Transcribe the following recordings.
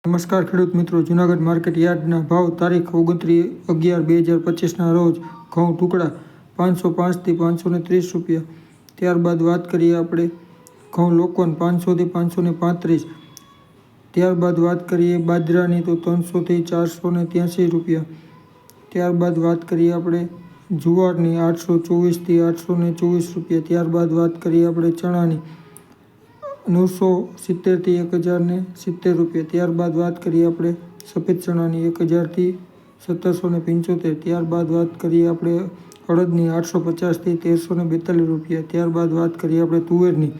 નમસ્કાર ખેડૂત મિત્રો, જૂનાગઢ માર્કેટ યાર્ડના ભાવ તારીખ 29/11/2025ના રોજ ઘઉં ટુકડા 505થી 530 રૂપિયા। ત્યારબાદ વાત કરીએ આપણે ઘઉં લોકવન 500થી 535। ત્યારબાદ વાત કરીએ બાજરાની તો 300થી 483 રૂપિયા। ત્યારબાદ વાત કરીએ આપણે જુવારની 824થી 824 રૂપિયા। ત્યારબાદ વાત કરીએ આપણે ચણાની 970થી 1070 રૂપિયા। ત્યારબાદ વાત કરીએ આપણે સફેદ ચણાની 1000થી 1775। ત્યારબાદ વાત કરીએ આપણે અડદની 850થી 1342 રૂપિયા। ત્યારબાદ વાત કરીએ આપણે તુવેરની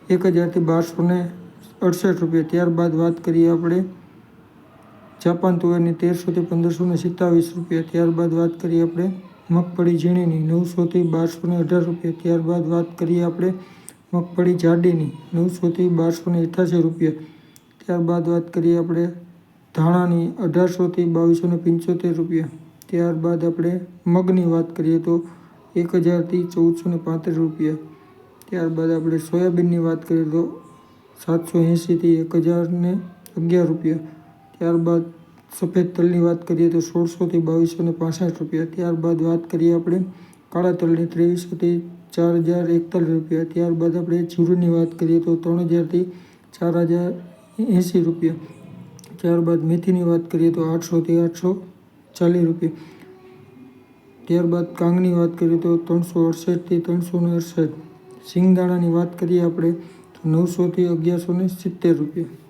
1000થી 1268 રૂપિયા। ત્યારબાદ વાત કરીએ આપણે જાપાન તુવેરની 1300થી 1527 રૂપિયા। ત્યારબાદ વાત કરીએ આપણે મગફળી ઝીણીની 900થી 1218 રૂપિયા। ત્યારબાદ વાત કરીએ આપણે મગફળી જાડીની 900થી 1288 રૂપિયા। ત્યારબાદ વાત કરીએ આપણે ધાણાની 1800થી 2275 રૂપિયા। ત્યારબાદ આપણે મગની વાત કરીએ તો 1000થી 1435 રૂપિયા। ત્યારબાદ આપણે સોયાબીનની વાત કરીએ તો 780થી 1011 રૂપિયા। ત્યારબાદ સફેદ તલની વાત કરીએ તો 1600થી 2265 રૂપિયા। ત્યારબાદ વાત કરીએ આપણે કાળા તલની 2300થી 4041 રૂપિયા। ત્યારબાદ આપણે જીરુની વાત કરીએ તો 3000થી 4080 રૂપિયા। ત્યારબાદ મેથીની વાત કરીએ તો 800થી 840 રૂપિયા। ત્યારબાદ કાંગની વાત કરીએ તો 368થી 368। સિંગદાણાની વાત કરીએ આપણે તો 900થી 1170 રૂપિયા।